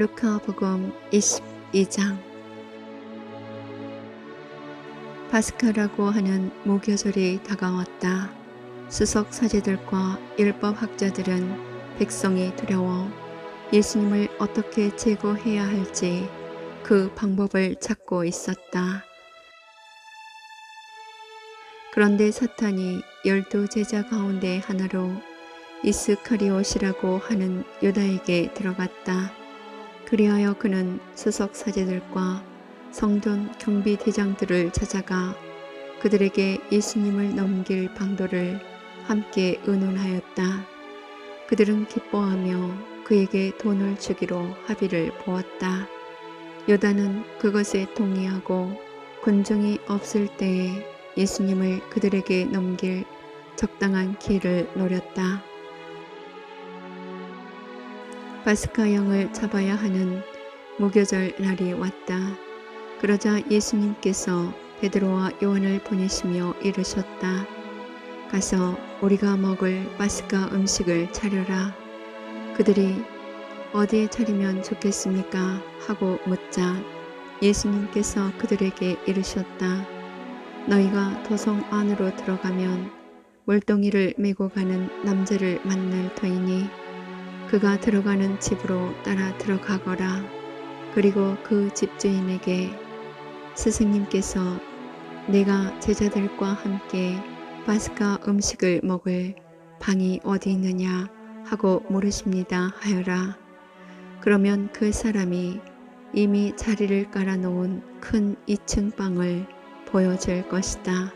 루카복음 22장. 파스카라고 하는 무교절이 다가왔다. 수석 사제들과 율법 학자들은 백성이 두려워 예수님을 어떻게 제거해야 할지 그 방법을 찾고 있었다. 그런데 사탄이 12 제자 가운데 하나로 이스카리옷이라고 하는 유다에게 들어갔다. 그리하여 그는 수석 사제들과 성전 경비대장들을 찾아가 그들에게 예수님을 넘길 방도를 함께 의논하였다. 그들은 기뻐하며 그에게 돈을 주기로 합의를 보았다. 유다는 그것에 동의하고 군중이 없을 때에 예수님을 그들에게 넘길 적당한 기회를 노렸다. 파스카 양을 잡아야 하는 무교절 날이 왔다. 그러자 예수님께서 베드로와 요한을 보내시며 이르셨다. 가서 우리가 먹을 파스카 음식을 차려라. 그들이 어디에 차리면 좋겠습니까? 하고 묻자 예수님께서 그들에게 이르셨다. 너희가 도성 안으로 들어가면 물동이를 메고 가는 남자를 만날 터이니 그가 들어가는 집으로 따라 들어가거라. 그리고 그 집주인에게 스승님께서 내가 제자들과 함께 파스카 음식을 먹을 방이 어디 있느냐 하고 물으십니다 하여라. 그러면 그 사람이 이미 자리를 깔아놓은 큰 2층 방을 보여줄 것이다.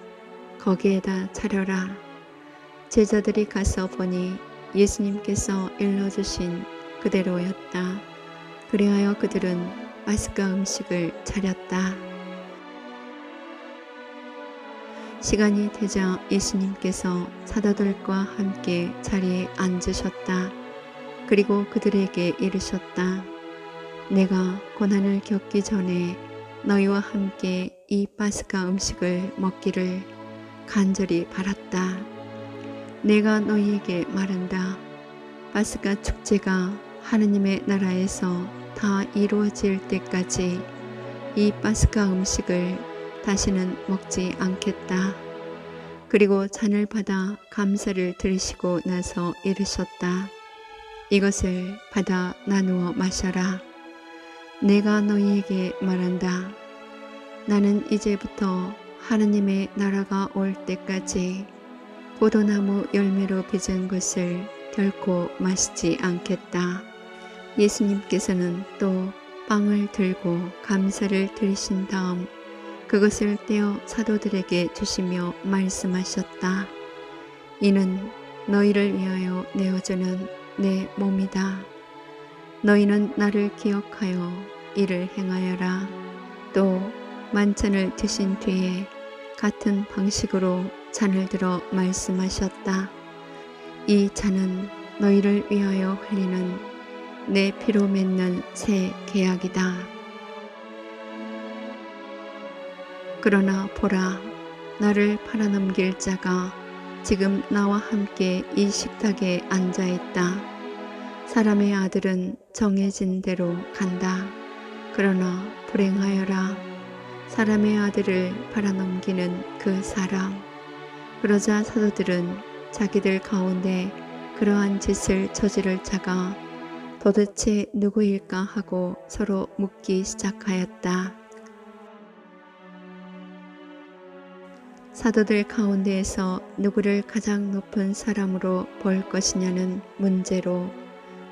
거기에다 차려라. 제자들이 가서 보니 예수님께서 일러주신 그대로였다. 그리하여 그들은 파스카 음식을 차렸다. 시간이 되자 예수님께서 사도들과 함께 자리에 앉으셨다. 그리고 그들에게 이르셨다. 내가 고난을 겪기 전에 너희와 함께 이 파스카 음식을 먹기를 간절히 바랐다. 내가 너희에게 말한다. 파스카 축제가 하느님의 나라에서 다 이루어질 때까지 이 파스카 음식을 다시는 먹지 않겠다. 그리고 잔을 받아 감사를 드리시고 나서 이르셨다. 이것을 받아 나누어 마셔라. 내가 너희에게 말한다. 나는 이제부터 하느님의 나라가 올 때까지 포도나무 열매로 빚은 것을 결코 마시지 않겠다. 예수님께서는 또 빵을 들고 감사를 드리신 다음 그것을 떼어 사도들에게 주시며 말씀하셨다. 이는 너희를 위하여 내어주는 내 몸이다. 너희는 나를 기억하여 이를 행하여라. 또 만찬을 드신 뒤에 같은 방식으로 잔을 들어 말씀하셨다. 이 잔은 너희를 위하여 흘리는 내 피로 맺는 새 계약이다. 그러나 보라, 나를 팔아넘길 자가 지금 나와 함께 이 식탁에 앉아있다. 사람의 아들은 정해진 대로 간다. 그러나 불행하여라. 사람의 아들을 팔아넘기는 그 사람. 그러자 사도들은 자기들 가운데 그러한 짓을 저지를 자가 도대체 누구일까 하고 서로 묻기 시작하였다. 사도들 가운데에서 누구를 가장 높은 사람으로 볼 것이냐는 문제로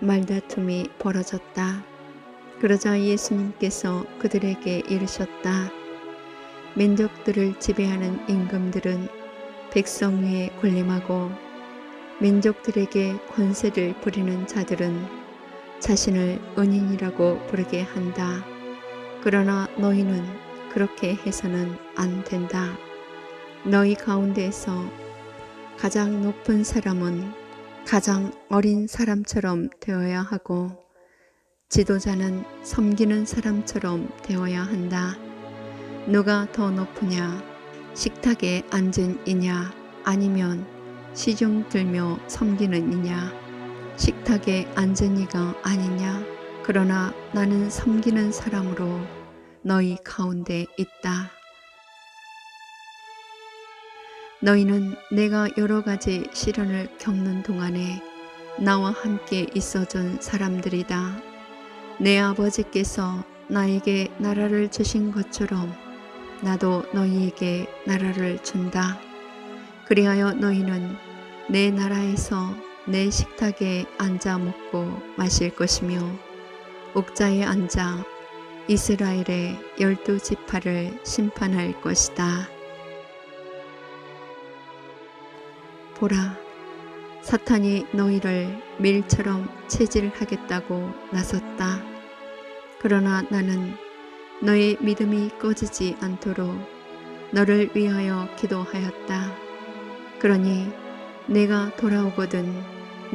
말다툼이 벌어졌다. 그러자 예수님께서 그들에게 이르셨다. 민족들을 지배하는 임금들은 백성 위에 군림하고 민족들에게 권세를 부리는 자들은 자신을 은인이라고 부르게 한다. 그러나 너희는 그렇게 해서는 안 된다. 너희 가운데에서 가장 높은 사람은 가장 어린 사람처럼 되어야 하고 지도자는 섬기는 사람처럼 되어야 한다. 누가 더 높으냐? 식탁에 앉은 이냐? 아니면 시중 들며 섬기는 이냐? 식탁에 앉은 이가 아니냐? 그러나 나는 섬기는 사람으로 너희 가운데 있다. 너희는 내가 여러 가지 시련을 겪는 동안에 나와 함께 있어준 사람들이다. 내 아버지께서 나에게 나라를 주신 것처럼 나도 너희에게 나라를 준다. 그리하여 너희는 내 나라에서 내 식탁에 앉아 먹고 마실 것이며 옥자에 앉아 이스라엘의 12지파를 심판할 것이다. 보라, 사탄이 너희를 밀처럼 체질하겠다고 나섰다. 그러나 나는 너의 믿음이 꺼지지 않도록 너를 위하여 기도하였다. 그러니 내가 돌아오거든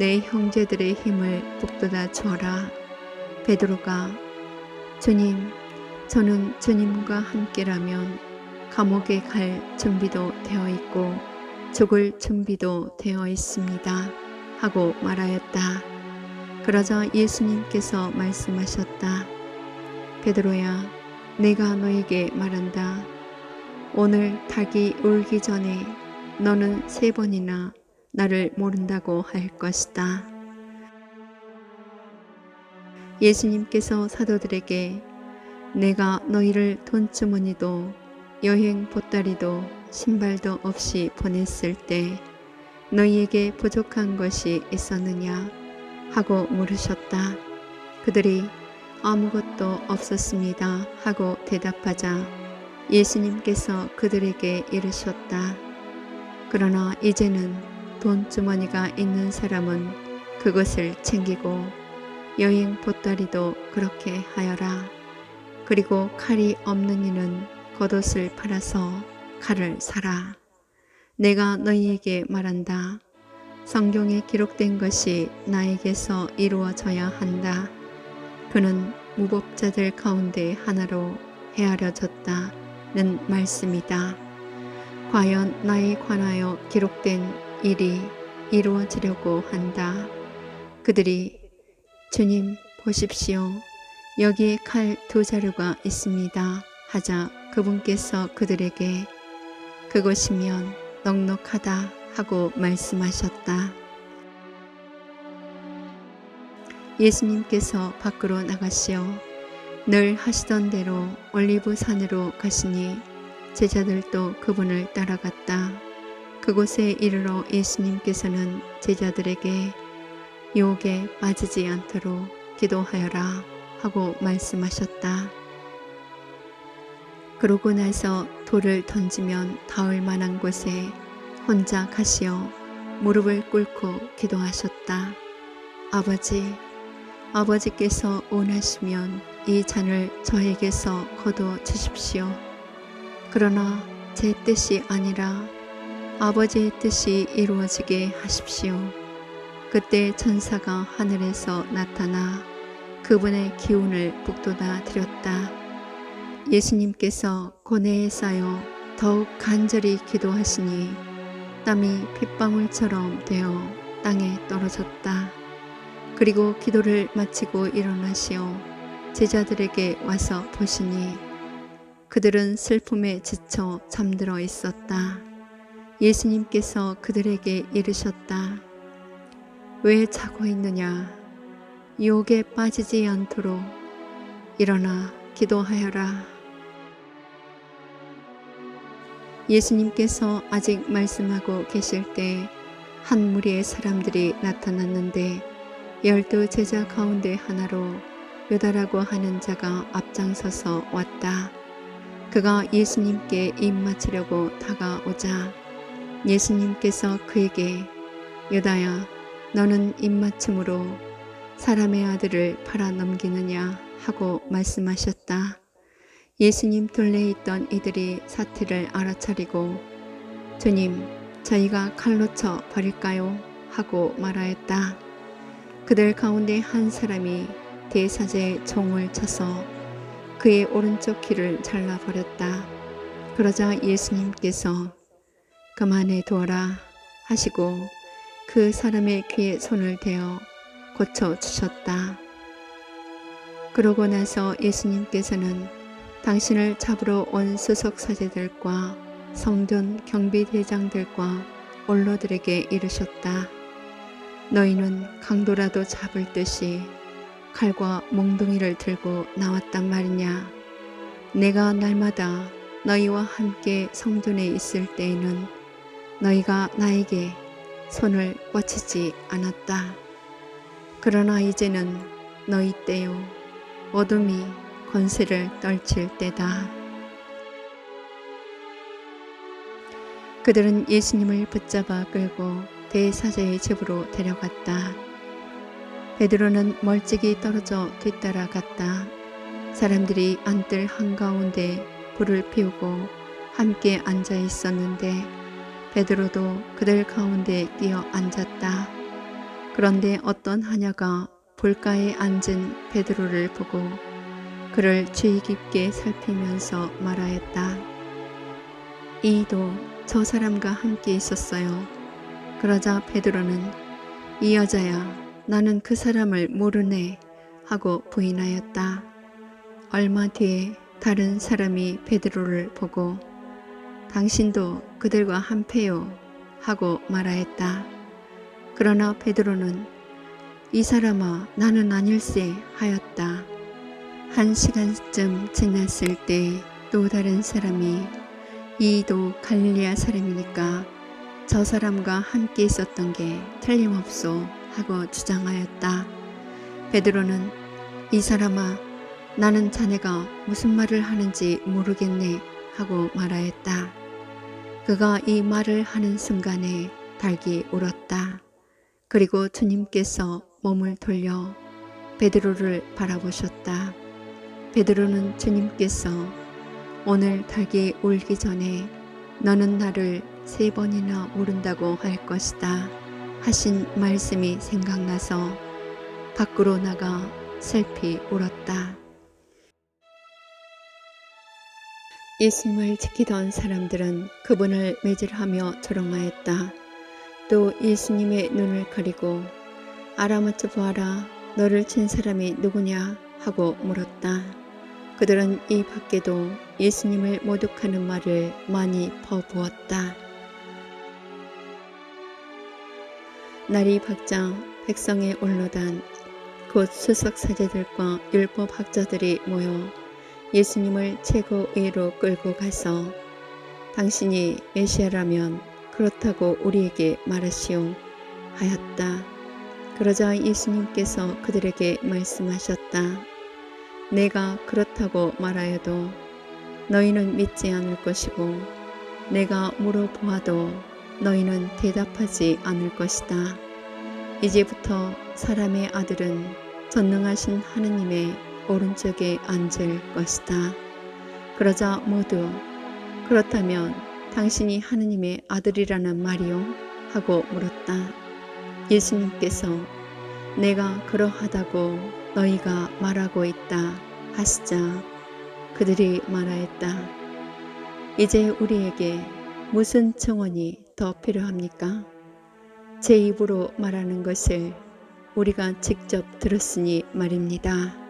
내 형제들의 힘을 북돋아 주어라. 베드로가 주님, 저는 주님과 함께라면 감옥에 갈 준비도 되어 있고 죽을 준비도 되어 있습니다. 하고 말하였다. 그러자 예수님께서 말씀하셨다. 베드로야, 내가 너에게 말한다. 오늘 닭이 울기 전에 너는 3번이나 나를 모른다고 할 것이다. 예수님께서 사도들에게 내가 너희를 돈주머니도 여행 보따리도 신발도 없이 보냈을 때 너희에게 부족한 것이 있었느냐 하고 물으셨다. 그들이 아무것도 없었습니다 하고 대답하자 예수님께서 그들에게 이르셨다. 그러나 이제는 돈주머니가 있는 사람은 그것을 챙기고 여행 보따리도 그렇게 하여라. 그리고 칼이 없는 이는 겉옷을 팔아서 칼을 사라. 내가 너희에게 말한다. 성경에 기록된 것이 나에게서 이루어져야 한다. 그는 무법자들 가운데 하나로 헤아려졌다는 말씀이다. 과연 나에 관하여 기록된 일이 이루어지려고 한다. 그들이 주님 보십시오. 여기에 칼 2자루가 있습니다. 하자 그분께서 그들에게 그것이면 넉넉하다 하고 말씀하셨다. 예수님께서 밖으로 나가시어 늘 하시던 대로 올리브산으로 가시니 제자들도 그분을 따라갔다. 그곳에 이르러 예수님께서는 제자들에게 유혹에 빠지지 않도록 기도하여라 하고 말씀하셨다. 그러고 나서 돌을 던지면 닿을 만한 곳에 혼자 가시어 무릎을 꿇고 기도하셨다. 아버지께서 원하시면 이 잔을 저에게서 거둬 주십시오. 그러나 제 뜻이 아니라 아버지의 뜻이 이루어지게 하십시오. 그때 천사가 하늘에서 나타나 그분의 기운을 북돋아 드렸다. 예수님께서 고뇌에 쌓여 더욱 간절히 기도하시니 땀이 핏방울처럼 되어 땅에 떨어졌다. 그리고 기도를 마치고 일어나시어 제자들에게 와서 보시니 그들은 슬픔에 지쳐 잠들어 있었다. 예수님께서 그들에게 이르셨다. 왜 자고 있느냐? 유혹에 빠지지 않도록 일어나 기도하여라. 예수님께서 아직 말씀하고 계실 때 한 무리의 사람들이 나타났는데 12 제자 가운데 하나로 유다라고 하는 자가 앞장서서 왔다. 그가 예수님께 입 맞추려고 다가오자 예수님께서 그에게 유다야, 너는 입맞춤으로 사람의 아들을 팔아 넘기느냐 하고 말씀하셨다. 예수님 둘레에 있던 이들이 사태를 알아차리고 주님, 저희가 칼로 쳐 버릴까요? 하고 말하였다. 그들 가운데 한 사람이 대사제의 종을 쳐서 그의 오른쪽 귀를 잘라버렸다. 그러자 예수님께서 그만해 두어라 하시고 그 사람의 귀에 손을 대어 고쳐주셨다. 그러고 나서 예수님께서는 당신을 잡으러 온 수석사제들과 성전 경비대장들과 원로들에게 이르셨다. 너희는 강도라도 잡을 듯이 칼과 몽둥이를 들고 나왔단 말이냐. 내가 날마다 너희와 함께 성전에 있을 때에는 너희가 나에게 손을 뻗치지 않았다. 그러나 이제는 너희 때요 어둠이 권세를 떨칠 때다. 그들은 예수님을 붙잡아 끌고 대사제의 집으로 데려갔다. 베드로는 멀찍이 떨어져 뒤따라갔다. 사람들이 안뜰 한가운데 불을 피우고 함께 앉아 있었는데 베드로도 그들 가운데 끼어 앉았다. 그런데 어떤 하녀가 불가에 앉은 베드로를 보고 그를 주의 깊게 살피면서 말하였다. 이도 저 사람과 함께 있었어요. 그러자 베드로는 이 여자야, 나는 그 사람을 모르네 하고 부인하였다. 얼마 뒤에 다른 사람이 베드로를 보고 당신도 그들과 한패요 하고 말하였다. 그러나 베드로는 이 사람아 나는 아닐세 하였다. 1시간쯤 지났을 때 또 다른 사람이 이도 갈릴리아 사람이니까 저 사람과 함께 있었던 게 틀림없소 하고 주장하였다. 베드로는 이 사람아 나는 자네가 무슨 말을 하는지 모르겠네 하고 말하였다. 그가 이 말을 하는 순간에 닭이 울었다. 그리고 주님께서 몸을 돌려 베드로를 바라보셨다. 베드로는 주님께서 오늘 닭이 울기 전에 너는 나를 3번이나 모른다고 할 것이다 하신 말씀이 생각나서 밖으로 나가 슬피 울었다. 예수님을 지키던 사람들은 그분을 매질하며 조롱하였다. 또 예수님의 눈을 가리고 알아맞혀 보아라, 너를 친 사람이 누구냐 하고 물었다. 그들은 이 밖에도 예수님을 모독하는 말을 많이 퍼부었다. 날이 밝자 백성의 원로단 곧 수석사제들과 율법학자들이 모여 예수님을 최고의로 끌고 가서 당신이 메시아라면 그렇다고 우리에게 말하시오 하였다. 그러자 예수님께서 그들에게 말씀하셨다. 내가 그렇다고 말하여도 너희는 믿지 않을 것이고 내가 물어보아도 너희는 대답하지 않을 것이다. 이제부터 사람의 아들은 전능하신 하느님의 오른쪽에 앉을 것이다. 그러자 모두 그렇다면 당신이 하느님의 아들이라는 말이요? 하고 물었다. 예수님께서 내가 그러하다고 너희가 말하고 있다 하시자 그들이 말하였다. 이제 우리에게 무슨 증언이 더 필요합니까? 제 입으로 말하는 것을 우리가 직접 들었으니 말입니다.